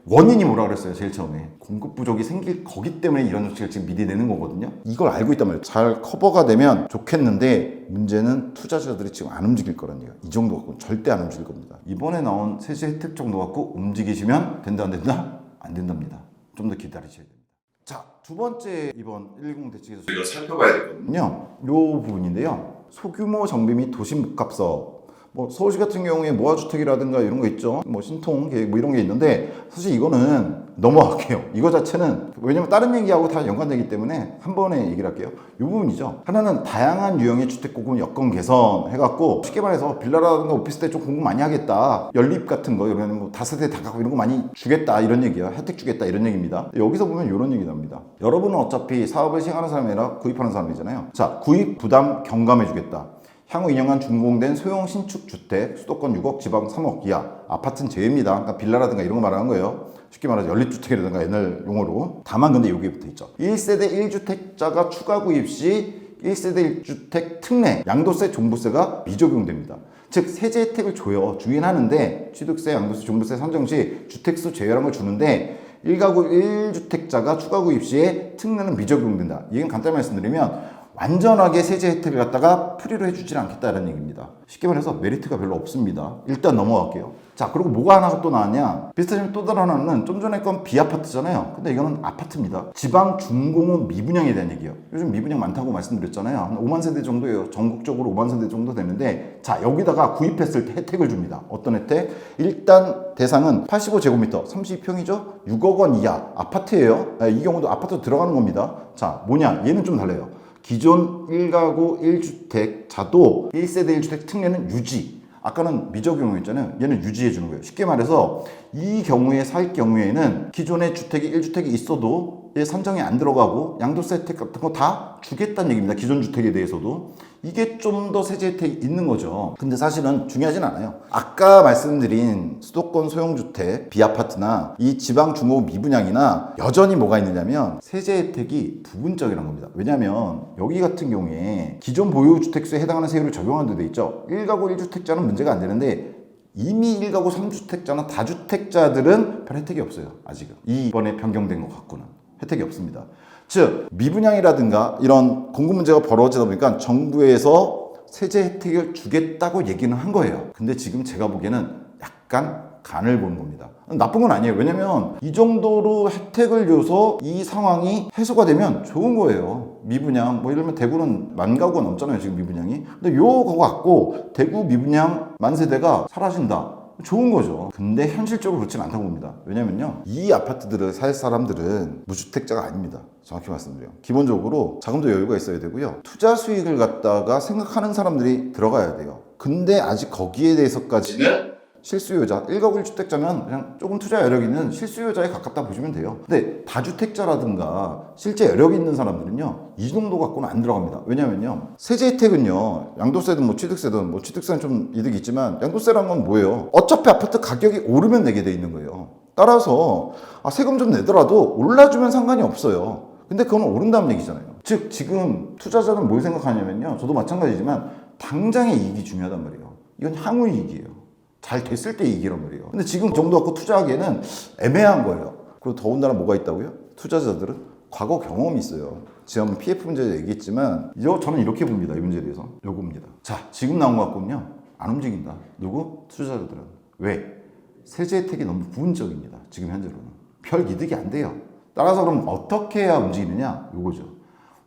원인이 뭐라 그랬어요? 제일 처음에 공급 부족이 생길 거기 때문에 이런 정책을 지금 미리 내는 거거든요. 이걸 알고 있단 말이에요. 잘 커버가 되면 좋겠는데 문제는 투자자들이 지금 안 움직일 거라는 얘기예요. 이 정도 갖고는 절대 안 움직일 겁니다. 이번에 나온 세제 혜택 정도 갖고 움직이시면 된다 안 된다? 안 된답니다. 좀 더 기다리셔야 됩니다. 자, 두 번째 이번 110 대책에서 우리가 살펴봐야 되거든요. 이 부분인데요. 소규모 정비 및 도시 복합사업. 뭐 서울시 같은 경우에 모아주택이라든가 이런 거 있죠. 뭐 신통 계획 뭐 이런 게 있는데 사실 이거는 넘어갈게요. 이거 자체는 왜냐면 다른 얘기하고 다 연관되기 때문에 한 번에 얘기를 할게요. 이 부분이죠. 하나는 다양한 유형의 주택 공급 여건 개선 해갖고 쉽게 말해서 빌라라든가 오피스텔 좀 공급 많이 하겠다. 연립 같은 거 이러면 뭐 다세대 다 갖고 이런 거 많이 주겠다 이런 얘기야. 혜택 주겠다 이런 얘기입니다. 여기서 보면 이런 얘기 나옵니다. 여러분은 어차피 사업을 시행하는 사람이 아니라 구입하는 사람이잖아요. 자, 구입 부담 경감해 주겠다. 향후 2년간 준공된 소형 신축 주택 수도권 6억 지방 3억 이하 아파트는 제외입니다. 그러니까 빌라라든가 이런 거 말하는 거예요. 쉽게 말해서 연립주택이라든가 옛날 용어로. 다만 근데 여기에 붙어 있죠. 1세대 1주택자가 추가 구입 시 1세대 1주택 특례 양도세 종부세가 미적용됩니다. 즉 세제 혜택을 줘요. 주긴 하는데 취득세 양도세 종부세 산정 시 주택수 제외라는 걸 주는데 1가구 1주택자가 추가 구입 시에 특례는 미적용된다. 이건 간단히 말씀드리면 완전하게 세제 혜택을 갖다가 프리로 해주질 않겠다는 얘기입니다. 쉽게 말해서 메리트가 별로 없습니다. 일단 넘어갈게요. 자, 그리고 뭐가 하나 또 나왔냐? 비슷하지만 또 다른 하나는 좀 전에 건 비아파트잖아요. 근데 이거는 아파트입니다. 지방 중공업 미분양에 대한 얘기예요. 요즘 미분양 많다고 말씀드렸잖아요. 한 5만 세대 정도예요. 전국적으로 5만 세대 정도 되는데 자, 여기다가 구입했을 때 혜택을 줍니다. 어떤 혜택? 일단 대상은 85제곱미터 32평이죠? 6억 원 이하 아파트예요. 이 경우도 아파트 들어가는 겁니다. 자, 뭐냐? 얘는 좀 달라요. 기존 1가구 1주택자도 1세대 1주택 특례는 유지. 아까는 미적용했잖아요. 얘는 유지해 주는 거예요. 쉽게 말해서 이 경우에 살 경우에는 기존의 주택이 1주택이 있어도 얘 산정이 안 들어가고 양도세 혜택 같은 거 다 주겠다는 얘기입니다. 기존 주택에 대해서도. 이게 좀 더 세제 혜택이 있는 거죠. 근데 사실은 중요하진 않아요. 아까 말씀드린 수도권 소형주택, 비아파트나 이 지방 중공업 미분양이나 여전히 뭐가 있느냐면 세제 혜택이 부분적이라는 겁니다. 왜냐하면 여기 같은 경우에 기존 보유주택수에 해당하는 세율을 적용하는 데 돼 있죠. 1가구 1주택자는 문제가 안 되는데 이미 1가구 3주택자나 다주택자들은 별 혜택이 없어요. 아직은. 이번에 변경된 것 갖고는 혜택이 없습니다. 즉 미분양이라든가 이런 공급 문제가 벌어지다 보니까 정부에서 세제 혜택을 주겠다고 얘기는 한 거예요. 근데 지금 제가 보기에는 약간 간을 보는 겁니다. 나쁜 건 아니에요. 왜냐면 이 정도로 혜택을 줘서 이 상황이 해소가 되면 좋은 거예요. 미분양 뭐 이러면 대구는 10,000가구가 넘잖아요. 지금 미분양이. 근데 요거 갖고 대구 미분양 만세대가 사라진다. 좋은 거죠. 근데 현실적으로 그렇진 않다고 봅니다. 왜냐면요, 이 아파트들을 살 사람들은 무주택자가 아닙니다. 정확히 말씀드려요. 기본적으로 자금도 여유가 있어야 되고요. 투자 수익을 갖다가 생각하는 사람들이 들어가야 돼요. 근데 아직 거기에 대해서까지는 실수요자, 1가구 1주택자면 그냥 조금 투자 여력 있는 실수요자에 가깝다 보시면 돼요. 근데 다주택자라든가 실제 여력 있는 사람들은요, 이 정도 갖고는 안 들어갑니다. 왜냐면요, 세제 혜택은요, 양도세든 뭐 취득세든, 뭐 취득세는 좀 이득이 있지만 양도세란 건 뭐예요? 어차피 아파트 가격이 오르면 내게 돼 있는 거예요. 따라서 세금 좀 내더라도 올라주면 상관이 없어요. 근데 그건 오른다는 얘기잖아요. 즉 지금 투자자는 뭘 생각하냐면요, 저도 마찬가지지만 당장의 이익이 중요하단 말이에요. 이건 향후 이익이에요. 잘 됐을 때 이익이란 말이에요. 근데 지금 그 정도 갖고 투자하기에는 애매한 거예요. 그리고 더군다나 뭐가 있다고요? 투자자들은 과거 경험이 있어요. 지금 PF 문제 얘기했지만 저는 이렇게 봅니다. 이 문제에 대해서. 요겁니다. 자, 지금 나온 것 갖고는요, 안 움직인다. 누구? 투자자들은. 왜? 세제 혜택이 너무 부분적입니다. 지금 현재로는. 별 이득이 안 돼요. 따라서 그럼 어떻게 해야 움직이느냐? 요거죠.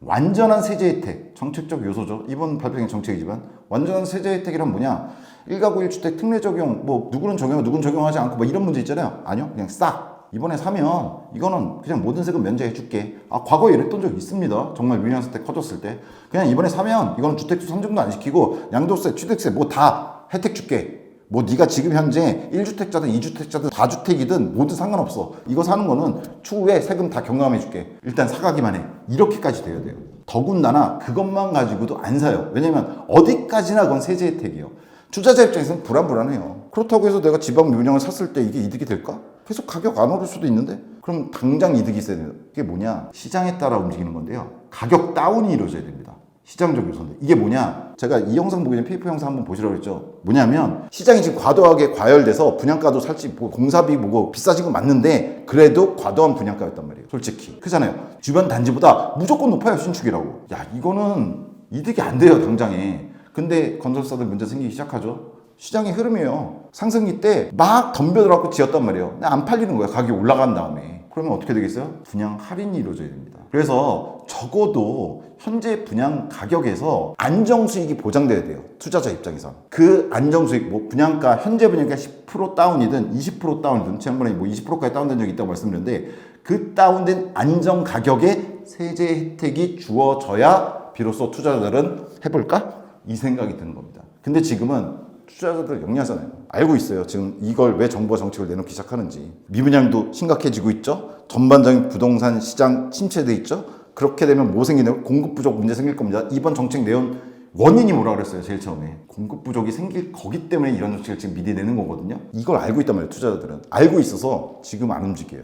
완전한 세제 혜택, 정책적 요소죠. 이번 발표된 정책이지만 완전한 세제 혜택이란 뭐냐? 1가구 1주택 특례 적용, 뭐 누구는 적용하고 누구는 적용하지 않고 뭐 이런 문제 있잖아요. 아니요, 그냥 싹 이번에 사면 이거는 그냥 모든 세금 면제해 줄게. 과거에 이랬던 적 있습니다. 정말 유리한 세택 커졌을 때 그냥 이번에 사면 이거는 주택수 산정도 안 시키고 양도세, 취득세 뭐 다 혜택 줄게. 뭐 네가 지금 현재 1주택자든 2주택자든 4주택이든 모두 상관없어. 이거 사는 거는 추후에 세금 다 경감해 줄게. 일단 사가기만 해. 이렇게까지 돼야 돼요. 더군다나 그것만 가지고도 안 사요. 왜냐면 어디까지나 그건 세제 혜택이에요. 투자자 입장에서는 불안해요. 그렇다고 해서 내가 지방 미분양을 샀을 때 이게 이득이 될까? 계속 가격 안 오를 수도 있는데? 그럼 당장 이득이 있어야 돼요. 그게 뭐냐? 시장에 따라 움직이는 건데요. 가격 다운이 이루어져야 됩니다. 시장적 요소인데 이게 뭐냐? 제가 이 영상 보기 전에 페이퍼 영상 한번 보시라고 했죠. 뭐냐면 시장이 지금 과도하게 과열돼서 분양가도 살짝 뭐 공사비 뭐고 비싸진 건 맞는데 그래도 과도한 분양가였단 말이에요. 솔직히 크잖아요. 주변 단지보다 무조건 높아요. 신축이라고. 야 이거는 이득이 안 돼요 당장에. 근데 건설사들 문제 생기기 시작하죠. 시장의 흐름이에요. 상승기 때 막 덤벼들어갖고 지었단 말이에요. 근데 안 팔리는 거야. 가격이 올라간 다음에. 그러면 어떻게 되겠어요? 분양 할인이 이루어져야 됩니다. 그래서 적어도 현재 분양 가격에서 안정수익이 보장돼야 돼요. 투자자 입장에서. 그 안정수익, 뭐 분양가, 현재 분양가 10% 다운이든 20% 다운이든 지난번에 뭐 20%까지 다운된 적이 있다고 말씀드렸는데 그 다운된 안정 가격에 세제 혜택이 주어져야 비로소 투자자들은 해볼까? 이 생각이 드는 겁니다. 근데 지금은 투자자들 영리하잖아요. 알고 있어요. 지금 이걸 왜 정부가 정책을 내놓기 시작하는지. 미분양도 심각해지고 있죠. 전반적인 부동산 시장 침체돼 있죠. 그렇게 되면 뭐 생기냐면 공급 부족 문제 생길 겁니다. 이번 정책 내용 원인이 뭐라 그랬어요? 제일 처음에. 공급 부족이 생길 거기 때문에 이런 정책을 지금 미리 내는 거거든요. 이걸 알고 있단 말이에요. 투자자들은. 알고 있어서 지금 안 움직여요.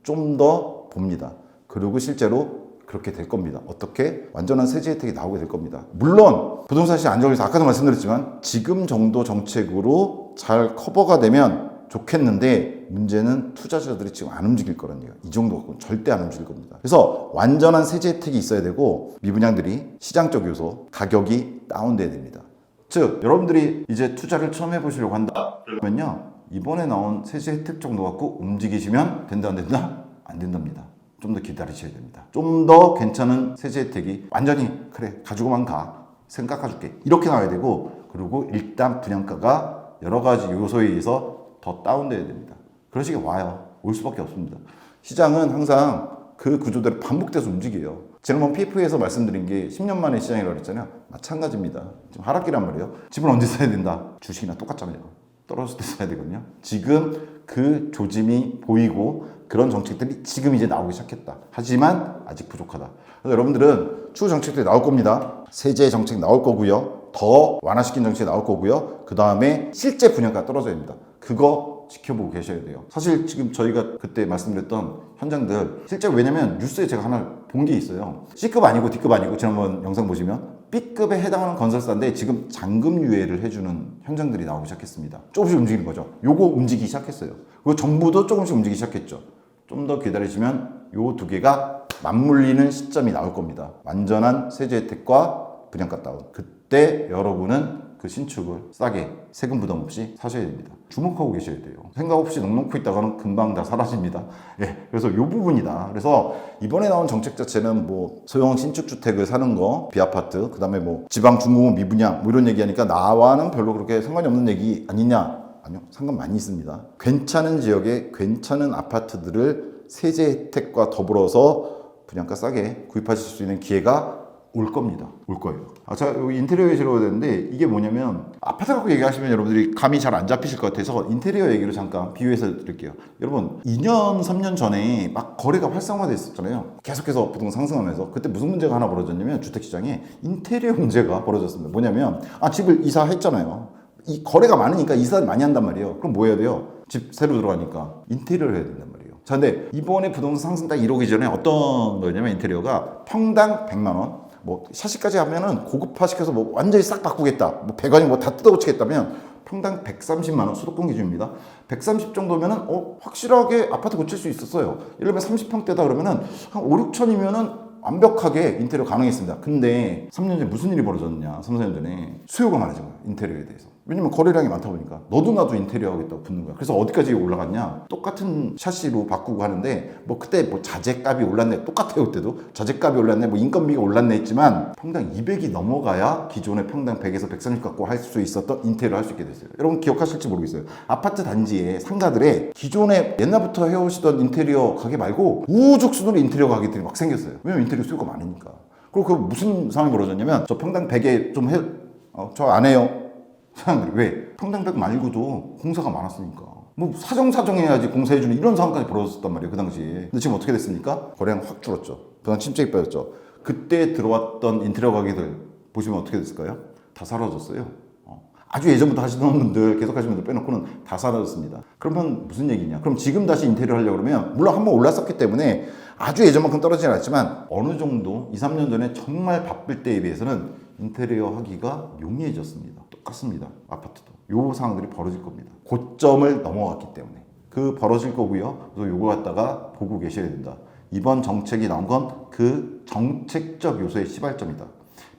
좀 더 봅니다. 그리고 실제로 그렇게 될 겁니다. 어떻게? 완전한 세제 혜택이 나오게 될 겁니다. 물론 부동산 시장 안정에서 아까도 말씀드렸지만 지금 정도 정책으로 잘 커버가 되면 좋겠는데 문제는 투자자들이 지금 안 움직일 거라는 얘기예요. 이 정도 갖고는 절대 안 움직일 겁니다. 그래서 완전한 세제 혜택이 있어야 되고 미분양들이 시장적 요소, 가격이 다운돼야 됩니다. 즉 여러분들이 이제 투자를 처음 해보시려고 한다 그러면요 이번에 나온 세제 혜택 정도 갖고 움직이시면 된다 안 된다? 안 된답니다. 좀 더 기다리셔야 됩니다. 좀 더 괜찮은 세제 혜택이 완전히 그래 가지고만 가 생각해줄게 이렇게 나와야 되고 그리고 일단 분양가가 여러 가지 요소에 의해서 더 다운돼야 됩니다. 그런 식이 와요. 올 수밖에 없습니다. 시장은 항상 그 구조대로 반복돼서 움직여요. 지난번 PF에서 말씀드린 게 10년 만에 시장이라고 그랬잖아요. 마찬가지입니다. 지금 하락기란 말이에요. 집을 언제 사야 된다? 주식이나 똑같잖아요. 떨어질 때 사야 되거든요. 지금 그 조짐이 보이고 그런 정책들이 지금 이제 나오기 시작했다. 하지만 아직 부족하다. 그래서 여러분들은 추후 정책들이 나올 겁니다. 세제 정책 나올 거고요. 더 완화시킨 정책이 나올 거고요. 그 다음에 실제 분양가 떨어져야 됩니다. 그거 지켜보고 계셔야 돼요. 사실 지금 저희가 그때 말씀드렸던 현장들 실제 왜냐면 뉴스에 제가 하나 본 게 있어요. C급 아니고 D급 아니고 지난번 영상 보시면 B급에 해당하는 건설사인데 지금 잔금 유예를 해주는 현장들이 나오기 시작했습니다. 조금씩 움직이는 거죠. 요거 움직이기 시작했어요. 그리고 정부도 조금씩 움직이기 시작했죠. 좀 더 기다리시면 요 두 개가 맞물리는 시점이 나올 겁니다. 완전한 세제 혜택과 분양가 다운. 그때 여러분은 그 신축을 싸게 세금 부담 없이 사셔야 됩니다. 주목하고 계셔야 돼요. 생각 없이 넉넉히 있다가는 금방 다 사라집니다. 예, 그래서 이 부분이다. 그래서 이번에 나온 정책 자체는 뭐 소형 신축주택을 사는 거, 비아파트, 그 다음에 뭐 지방 중공업 미분양 뭐 이런 얘기하니까 나와는 별로 그렇게 상관이 없는 얘기 아니냐? 아니요, 상관 많이 있습니다. 괜찮은 지역에 괜찮은 아파트들을 세제 혜택과 더불어서 분양가 싸게 구입하실 수 있는 기회가 올 겁니다. 올 거예요. 자, 여기 인테리어 얘기로 되는데 이게 뭐냐면 아파트 갖고 얘기하시면 여러분들이 감이 잘 안 잡히실 것 같아서 인테리어 얘기로 잠깐 비유해서 드릴게요. 여러분 2년, 3년 전에 막 거래가 활성화됐었잖아요. 계속해서 부동산 상승하면서 그때 무슨 문제가 하나 벌어졌냐면 주택시장에 인테리어 문제가 벌어졌습니다. 뭐냐면 집을 이사했잖아요. 이 거래가 많으니까 이사를 많이 한단 말이에요. 그럼 뭐 해야 돼요? 집 새로 들어가니까 인테리어를 해야 된단 말이에요. 자, 근데 이번에 부동산 상승 딱 이러기 전에 어떤 거냐면 인테리어가 평당 100만 원 뭐 샤시까지 하면은 고급화시켜서 뭐 완전히 싹 바꾸겠다. 뭐 배관이 뭐 다 뜯어고치겠다면 평당 130만 원 수도권 기준입니다. 130 정도면은 확실하게 아파트 고칠 수 있었어요. 예를 들면 30평대다 그러면은 한 5, 6천이면은 완벽하게 인테리어 가능했습니다. 근데 3년 전에 무슨 일이 벌어졌냐? 3, 4년 전에 수요가 많아진 거예요. 인테리어에 대해서. 왜냐면 거래량이 많다 보니까 너도 나도 인테리어 하겠다고 붙는 거야. 그래서 어디까지 올라갔냐? 똑같은 샤시로 바꾸고 하는데 뭐 그때 뭐 자재값이 올랐네. 똑같아요. 그때도. 자재값이 올랐네. 뭐 인건비가 올랐네 했지만 평당 200이 넘어가야 기존의 평당 100에서 130 갖고 할 수 있었던 인테리어 할 수 있게 됐어요. 여러분 기억하실지 모르겠어요. 아파트 단지에 상가들에 기존에 옛날부터 해오시던 인테리어 가게 말고 우후죽순으로 인테리어 가게들이 막 생겼어요. 왜냐면 인테리어 수요가 많으니까. 그리고 그 무슨 상황이 벌어졌냐면 저 평당 100에 좀 저 안 해요. 사람들이 왜? 평당 100 말고도 공사가 많았으니까. 뭐 사정해야지 공사해주는 이런 상황까지 벌어졌단 말이에요. 그 당시에. 근데 지금 어떻게 됐습니까? 거래량 확 줄었죠. 그동안 침체기 빠졌죠. 그때 들어왔던 인테리어 가게들 보시면 어떻게 됐을까요? 다 사라졌어요. 아주 예전부터 하시던 분들, 계속 하시는 분들 빼놓고는 다 사라졌습니다. 그러면 무슨 얘기냐? 그럼 지금 다시 인테리어 하려고 그러면 물론 한번 올랐었기 때문에 아주 예전만큼 떨어지진 않았지만 어느 정도 2, 3년 전에 정말 바쁠 때에 비해서는 인테리어 하기가 용이해졌습니다. 똑같습니다. 아파트도. 요 상황들이 벌어질 겁니다. 고점을 넘어갔기 때문에. 그 벌어질 거고요. 그래서 요거 갖다가 보고 계셔야 된다. 이번 정책이 나온 건 그 정책적 요소의 시발점이다.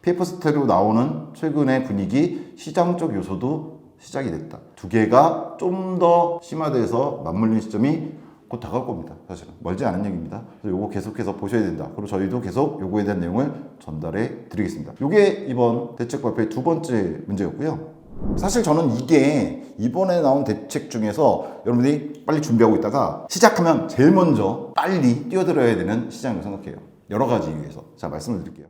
페이퍼스테로 나오는 최근의 분위기, 시장적 요소도 시작이 됐다. 두 개가 좀 더 심화돼서 맞물리는 시점이 곧 다가올 겁니다. 사실은 멀지 않은 얘기입니다. 그래서 요거 계속해서 보셔야 된다. 그리고 저희도 계속 요거에 대한 내용을 전달해 드리겠습니다. 요게 이번 대책 발표의 두 번째 문제였고요. 사실 저는 이게 이번에 나온 대책 중에서 여러분들이 빨리 준비하고 있다가 시작하면 제일 먼저 빨리 뛰어들어야 되는 시장이라고 생각해요. 여러 가지 이유에서. 자, 말씀을 드릴게요.